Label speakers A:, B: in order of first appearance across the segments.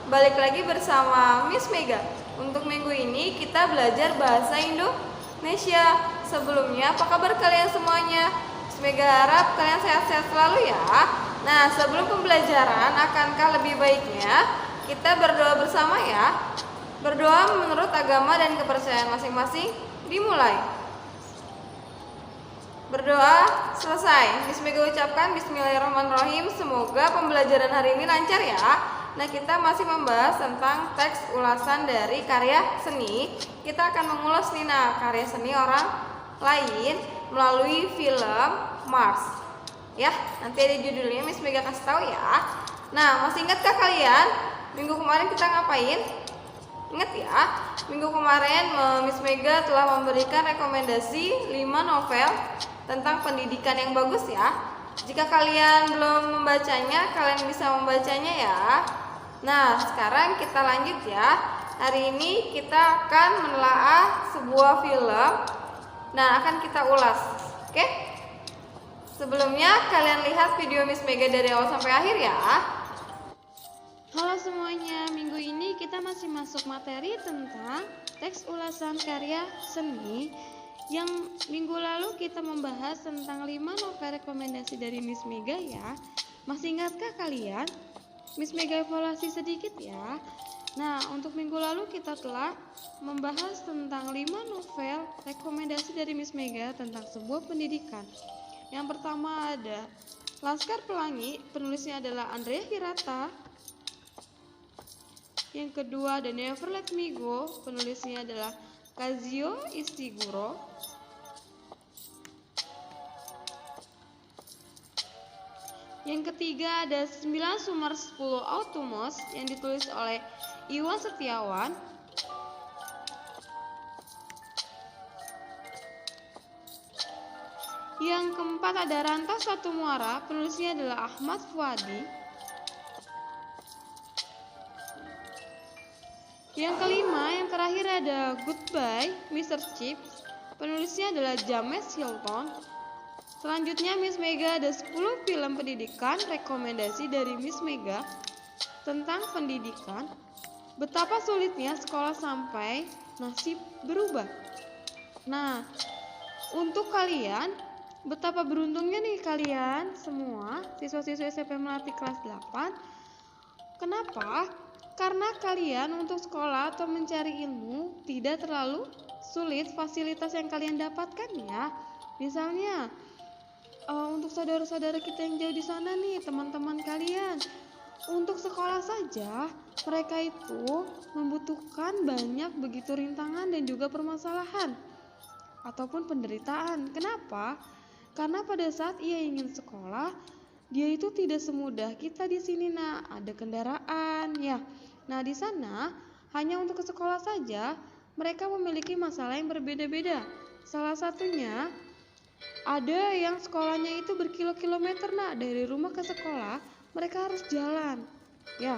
A: Balik lagi bersama Miss Mega. Untuk minggu ini kita belajar bahasa Indonesia. Sebelumnya, apa kabar kalian semuanya? Miss Mega harap kalian sehat-sehat selalu ya. Nah, sebelum pembelajaran, akankah lebih baiknya kita berdoa bersama ya? Berdoa menurut agama dan kepercayaan masing-masing. Dimulai. Berdoa selesai. Miss Mega ucapkan Bismillahirrahmanirrahim. Semoga pembelajaran hari ini lancar ya. Nah, kita masih membahas tentang teks ulasan dari karya seni. Kita akan mengulas nih, karya seni orang lain melalui film Mars. Ya, nanti ada judulnya, Miss Mega kasih tahu ya. Nah, masih ingatkah kalian minggu kemarin kita ngapain? Ingat ya, minggu kemarin Miss Mega telah memberikan rekomendasi 5 novel tentang pendidikan yang bagus ya. Jika kalian belum membacanya, kalian bisa membacanya ya. Nah, sekarang kita lanjut ya. Hari ini kita akan menelaah sebuah film. Nah, akan kita ulas. Oke? Sebelumnya kalian lihat video Miss Mega dari awal sampai akhir ya.
B: Halo semuanya, minggu ini kita masih masuk materi tentang teks ulasan karya seni. Yang minggu lalu kita membahas tentang 5 novel rekomendasi dari Miss Mega ya. Masih ingatkah kalian? Miss Mega evaluasi sedikit ya. Nah, untuk minggu lalu kita telah membahas tentang 5 novel rekomendasi dari Miss Mega tentang sebuah pendidikan. Yang pertama ada Laskar Pelangi, penulisnya adalah Andrea Hirata. Yang kedua ada Never Let Me Go, penulisnya adalah Kazuo Ishiguro. Yang ketiga ada 9 Sumber 10 Autumos yang ditulis oleh Iwan Setiawan. Yang keempat ada Rantau Satu Muara, penulisnya adalah Ahmad Fuadi. Yang kelima, yang terakhir ada Goodbye Mr. Chips, penulisnya adalah James Hilton. Selanjutnya Miss Mega ada 10 film pendidikan rekomendasi dari Miss Mega tentang pendidikan. Betapa sulitnya sekolah sampai nasib berubah. Nah, untuk kalian, betapa beruntungnya nih kalian semua siswa-siswa SMP Melati kelas 8. Kenapa? Karena kalian untuk sekolah atau mencari ilmu tidak terlalu sulit fasilitas yang kalian dapatkan ya. Misalnya untuk saudara-saudara kita yang jauh di sana nih, teman-teman kalian, untuk sekolah saja mereka itu membutuhkan banyak begitu rintangan dan juga permasalahan ataupun penderitaan. Kenapa? Karena pada saat ia ingin sekolah, dia itu tidak semudah kita di sini, ada kendaraan ya. Nah, di sana hanya untuk ke sekolah saja mereka memiliki masalah yang berbeda-beda. Salah satunya ada yang sekolahnya itu berkilo-kilometer dari rumah ke sekolah mereka harus jalan. Ya.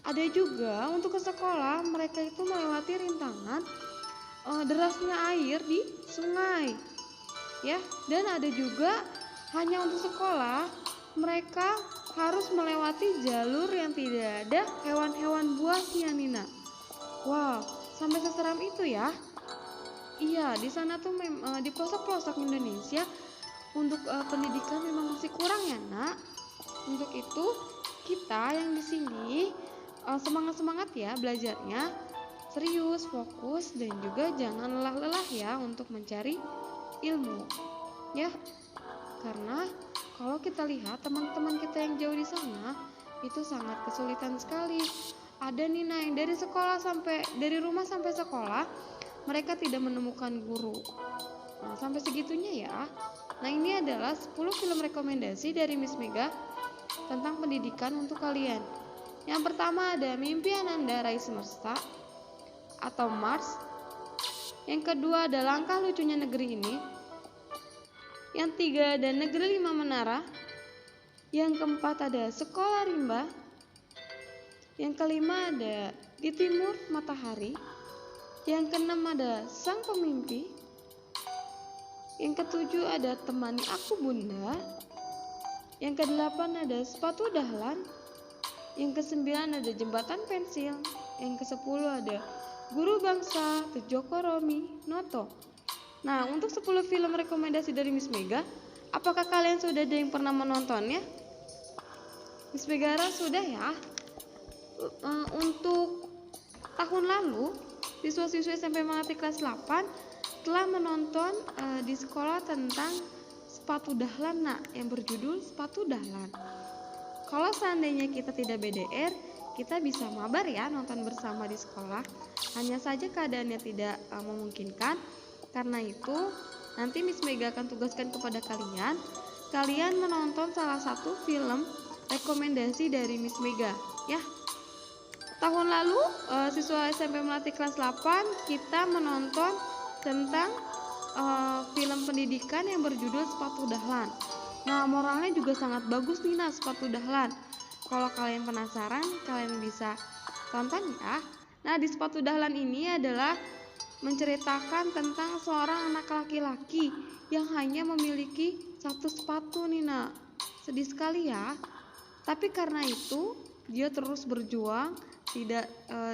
B: Ada juga untuk ke sekolah mereka itu melewati rintangan derasnya air di sungai. Ya, dan ada juga hanya untuk sekolah mereka harus melewati jalur yang tidak ada hewan-hewan buasnya, Nina. Wow, sampai seseram itu ya. Iya, di sana tuh di pelosok-pelosok Indonesia untuk pendidikan memang masih kurang ya, Nak. Untuk itu kita yang di sini semangat-semangat ya belajarnya, serius, fokus dan juga jangan lelah-lelah ya untuk mencari ilmu. Ya. Karena kalau kita lihat teman-teman kita yang jauh di sana itu sangat kesulitan sekali. Ada Nina yang dari rumah sampai sekolah mereka tidak menemukan guru. Nah, sampai segitunya ya. Nah, ini adalah 10 film rekomendasi dari Miss Mega tentang pendidikan untuk kalian. Yang pertama ada Mimpi Ananda Raih Semesta atau Mars. Yang kedua ada Langkah Lucunya Negeri Ini. Yang tiga ada Negeri 5 Menara. Yang keempat ada Sekolah Rimba. Yang kelima ada Di Timur Matahari. Yang keenam ada Sang Pemimpi. Yang ketujuh ada Temani Aku Bunda. Yang kedelapan ada Sepatu Dahlan. Yang ke-9 ada Jembatan Pensil. Yang ke-10 ada Guru Bangsa, Tjoko Romi Noto. Nah, untuk 10 film rekomendasi dari Miss Mega, apakah kalian sudah ada yang pernah menontonnya? Miss Megara sudah ya. Untuk tahun lalu, siswa-siswa SMP Melati kelas 8 telah menonton di sekolah tentang sepatu dahlan yang berjudul Sepatu Dahlan. Kalau seandainya kita tidak BDR, kita bisa mabar ya nonton bersama di sekolah. Hanya saja keadaannya tidak memungkinkan. Karena itu, nanti Miss Mega akan tugaskan kepada kalian menonton salah satu film rekomendasi dari Miss Mega ya. Tahun lalu siswa SMP Melati kelas 8 kita menonton tentang film pendidikan yang berjudul Sepatu Dahlan. Nah, moralnya juga sangat bagus nih Sepatu Dahlan. Kalau kalian penasaran, kalian bisa tonton ya. Nah, di Sepatu Dahlan ini adalah menceritakan tentang seorang anak laki-laki yang hanya memiliki satu sepatu nih Sedih sekali ya. Tapi karena itu dia terus berjuang,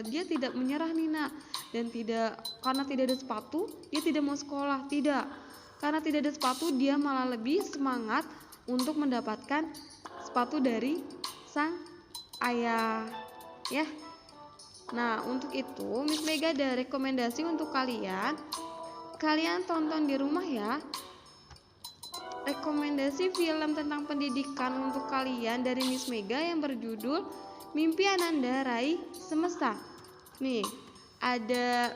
B: dia tidak menyerah nih dan karena tidak ada sepatu dia tidak mau sekolah, tidak. Karena tidak ada sepatu dia malah lebih semangat untuk mendapatkan sepatu dari sang ayah ya. Nah, untuk itu Miss Mega ada rekomendasi untuk kalian tonton di rumah ya. Rekomendasi film tentang pendidikan untuk kalian dari Miss Mega yang berjudul Mimpi Ananda Raih Semesta. Nih, ada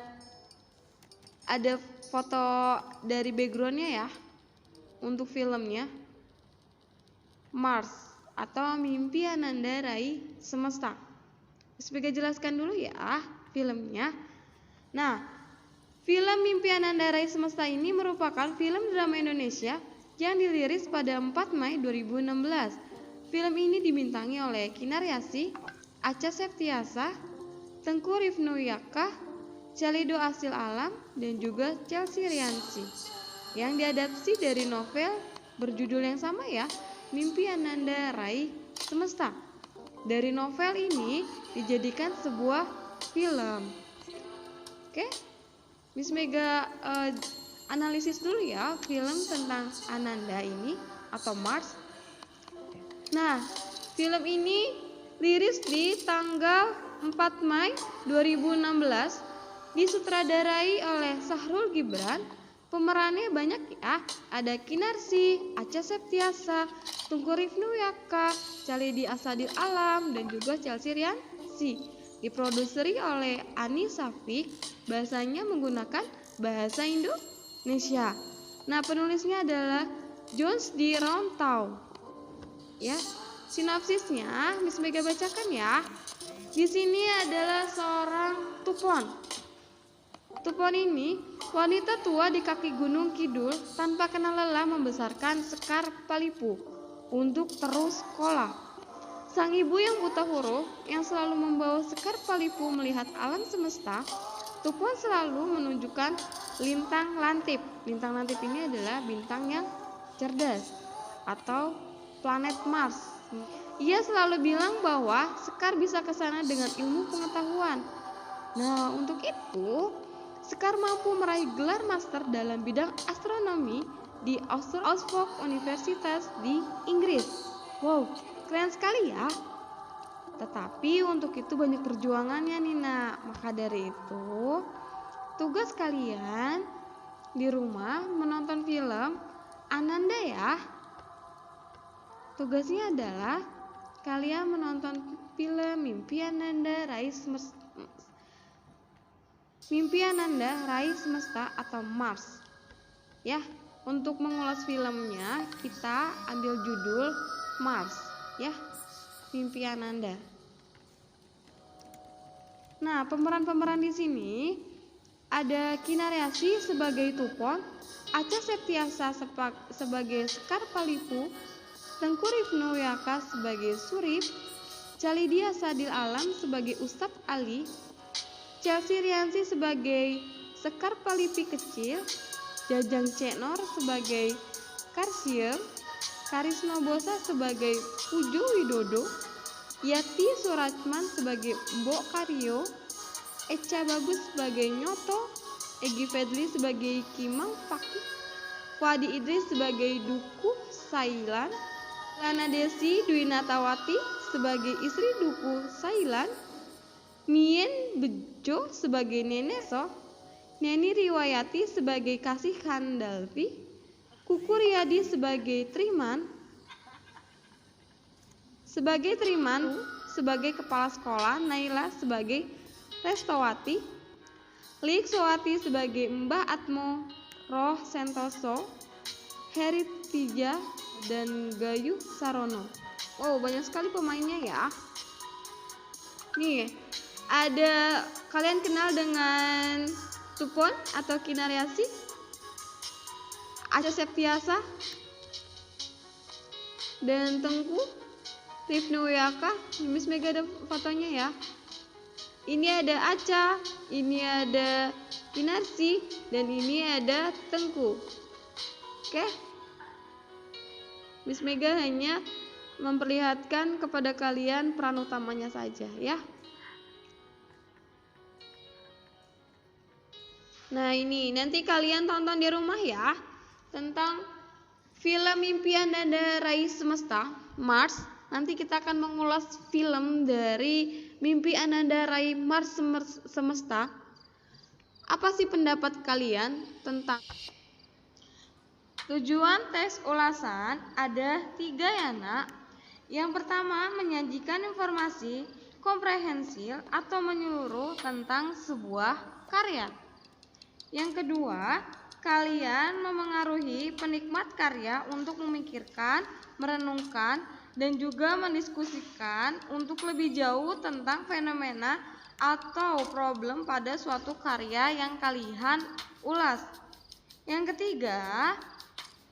B: foto dari backgroundnya ya untuk filmnya, Mars atau Mimpi Ananda Raih Semesta. Sebagai jelaskan dulu ya filmnya. Nah, film Mimpi Ananda Raih Semesta ini merupakan film drama Indonesia yang dirilis pada 4 Mei 2016. Film ini dibintangi oleh Kinar Yasi, Acha Septiasa, Tengku Rifnuyaka, Calido Asil Alam, dan juga Chelsea Riansi. Yang diadaptasi dari novel berjudul yang sama ya, Mimpi Ananda Raih Semesta. Dari novel ini dijadikan sebuah film. Oke, Miss Mega analisis dulu ya film tentang Ananda ini atau Mars. Nah, film ini rilis di tanggal 4 Mei 2016, disutradarai oleh Sahrul Gibran. Pemerannya banyak ya, ada Kinarsi, Acha Septiasa, Tengku Rifnuyaka, Chalidi Asadil Alam, dan juga Chelsea Riansi. Diproduseri oleh Ani Safik, bahasanya menggunakan bahasa Indonesia. Nah, penulisnya adalah Jones D. Rontau. Ya, sinopsisnya Miss Mega bacakan ya. Di sini adalah seorang Tupon. Tupon ini wanita tua di kaki Gunung Kidul tanpa kenal lelah membesarkan Sekar Palipu untuk terus sekolah. Sang ibu yang buta huruf yang selalu membawa Sekar Palipu melihat alam semesta, Tupon selalu menunjukkan lintang lantip. Lintang lantip ini adalah bintang yang cerdas atau planet Mars. Ia selalu bilang bahwa Sekar bisa ke sana dengan ilmu pengetahuan. Nah, untuk itu Sekar mampu meraih gelar master dalam bidang astronomi di Oxford Universitas di Inggris. Wow, keren sekali ya. Tetapi untuk itu banyak perjuangannya nih Maka dari itu tugas kalian di rumah menonton film Ananda ya. Tugasnya adalah kalian menonton film Mimpi Ananda Raih Semesta atau Mars. Ya, untuk mengulas filmnya kita ambil judul Mars ya, Mimpi Ananda. Nah, pemeran-pemeran di sini ada Kinar Yasi sebagai Tupon, Acha Septiasa sebagai Sekar Palipu, Tengku Rifnuyaka sebagai Surip, Chalidi Asadil Alam sebagai Ustadz Ali, Chelsea Riansi sebagai Sekar Palipi kecil, Jajang Ceknor sebagai Karsiem, Karisma Bosa sebagai Pujo Widodo, Yati Suratman sebagai Mbok Karyo, Echa Bagus sebagai Nyoto, Egi Fedli sebagai Kimang Fakih, Fuadi Idris sebagai Duku Sailan, Lana Desi Dwi Natawati sebagai istri Duku Sailan, Mien Bejo sebagai Nenek So, Neni Riwayati sebagai Kasih Kandalvi, Kuku Riyadi sebagai Triman, sebagai kepala sekolah, Naila sebagai Restowati, Lik Sowati sebagai Mbah Atmo Roh Sentoso, Heri Tija dan Gayu Sarono. Oh, banyak sekali pemainnya ya. Nih, ada kalian kenal dengan Tupon atau Kinariasi? Aca Septiasa dan Tengku Rifnu Wiyaka. Miss Mega ada fotonya ya. Ini ada Aca, ini ada Kinarsi, dan ini ada Tengku. Oke. Miss Mega hanya memperlihatkan kepada kalian peran utamanya saja ya. Nah, ini nanti kalian tonton di rumah ya, tentang film Impian Anda Raih Semesta, Mars. Nanti kita akan mengulas film dari Mimpi Ananda Raih Mars Semesta. Apa sih pendapat kalian tentang tujuan teks ulasan? Ada 3 ya nak. Yang pertama, menyajikan informasi komprehensif atau menyeluruh tentang sebuah karya. Yang kedua, kalian memengaruhi penikmat karya untuk memikirkan, merenungkan, dan juga mendiskusikan untuk lebih jauh tentang fenomena atau problem pada suatu karya yang kalian ulas. Yang ketiga,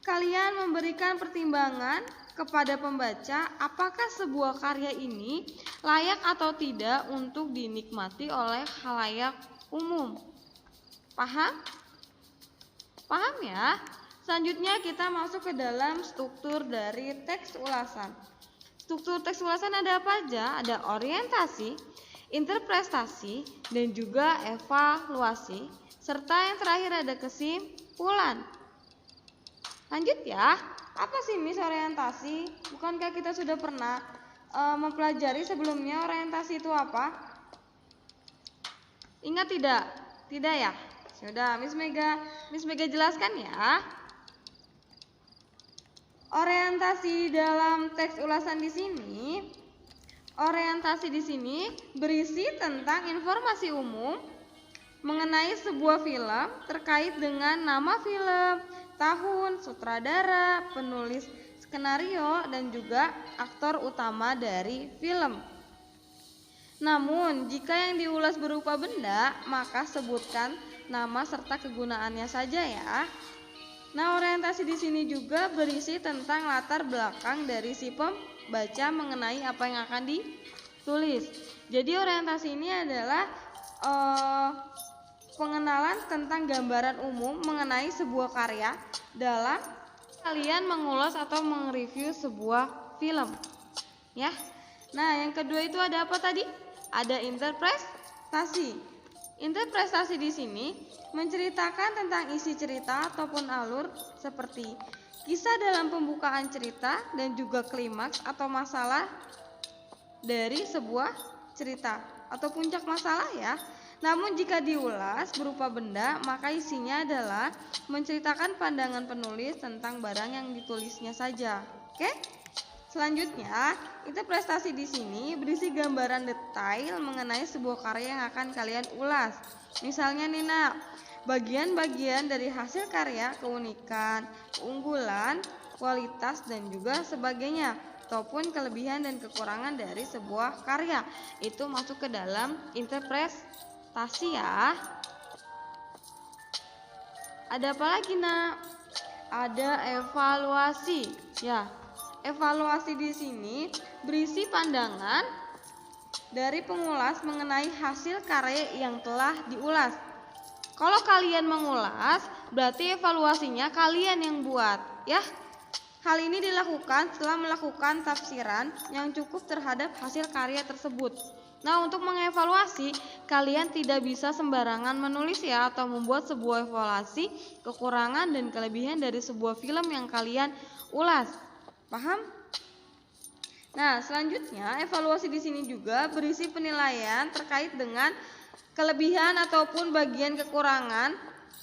B: kalian memberikan pertimbangan kepada pembaca apakah sebuah karya ini layak atau tidak untuk dinikmati oleh khalayak umum. Paham? Paham ya? Selanjutnya kita masuk ke dalam struktur dari teks ulasan. Struktur teks ulasan ada apa aja? Ada orientasi, interpretasi, dan juga evaluasi, serta yang terakhir ada kesimpulan. Lanjut ya. Apa sih Miss orientasi? Bukankah kita sudah pernah mempelajari sebelumnya orientasi itu apa? Ingat tidak? Tidak ya? Sudah, Miss Mega jelaskan ya. Orientasi dalam teks ulasan di sini, berisi tentang informasi umum mengenai sebuah film terkait dengan nama film, tahun, sutradara, penulis skenario, dan juga aktor utama dari film. Namun, jika yang diulas berupa benda, maka sebutkan nama serta kegunaannya saja ya. Nah, orientasi di sini juga berisi tentang latar belakang dari si pembaca mengenai apa yang akan ditulis. Jadi orientasi ini adalah pengenalan tentang gambaran umum mengenai sebuah karya dalam kalian mengulas atau mereview sebuah film. Ya. Nah, yang kedua itu ada apa tadi? Ada interpretasi. Interpretasi di sini menceritakan tentang isi cerita ataupun alur seperti kisah dalam pembukaan cerita dan juga klimaks atau masalah dari sebuah cerita atau puncak masalah ya. Namun jika diulas berupa benda, maka isinya adalah menceritakan pandangan penulis tentang barang yang ditulisnya saja. Oke? Selanjutnya, interpretasi di sini berisi gambaran detail mengenai sebuah karya yang akan kalian ulas. Misalnya nih nak, bagian-bagian dari hasil karya, keunikan, keunggulan, kualitas, dan juga sebagainya, ataupun kelebihan dan kekurangan dari sebuah karya. Itu masuk ke dalam interpretasi ya. Ada apa lagi nak? Ada evaluasi ya. Evaluasi di sini berisi pandangan dari pengulas mengenai hasil karya yang telah diulas. Kalau kalian mengulas, berarti evaluasinya kalian yang buat, ya. Hal ini dilakukan setelah melakukan tafsiran yang cukup terhadap hasil karya tersebut. Nah, untuk mengevaluasi, kalian tidak bisa sembarangan menulis ya, atau membuat sebuah evaluasi kekurangan dan kelebihan dari sebuah film yang kalian ulas. Paham? Nah, selanjutnya evaluasi di sini juga berisi penilaian terkait dengan kelebihan ataupun bagian kekurangan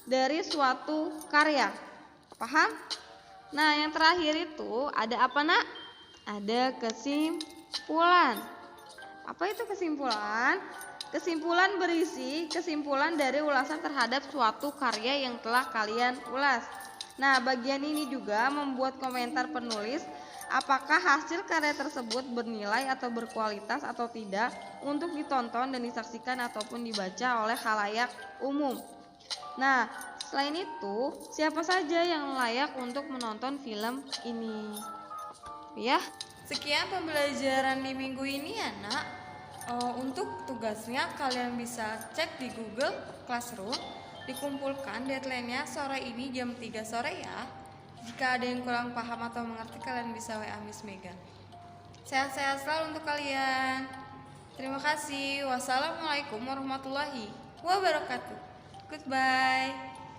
B: dari suatu karya. Paham? Nah, yang terakhir itu ada apa, Nak? Ada kesimpulan. Apa itu kesimpulan? Kesimpulan berisi kesimpulan dari ulasan terhadap suatu karya yang telah kalian ulas. Nah, bagian ini juga membuat komentar penulis apakah hasil karya tersebut bernilai atau berkualitas atau tidak untuk ditonton dan disaksikan ataupun dibaca oleh khalayak umum. Nah, selain itu, siapa saja yang layak untuk menonton film ini? Ya,
A: Sekian pembelajaran di minggu ini ya, Nak. Untuk tugasnya kalian bisa cek di Google Classroom. Dikumpulkan deadline-nya sore ini jam 3 sore ya. Jika ada yang kurang paham atau mengerti, kalian bisa WA Miss Mega. Sehat-sehat selalu untuk kalian. Terima kasih. Wassalamualaikum warahmatullahi wabarakatuh. Goodbye.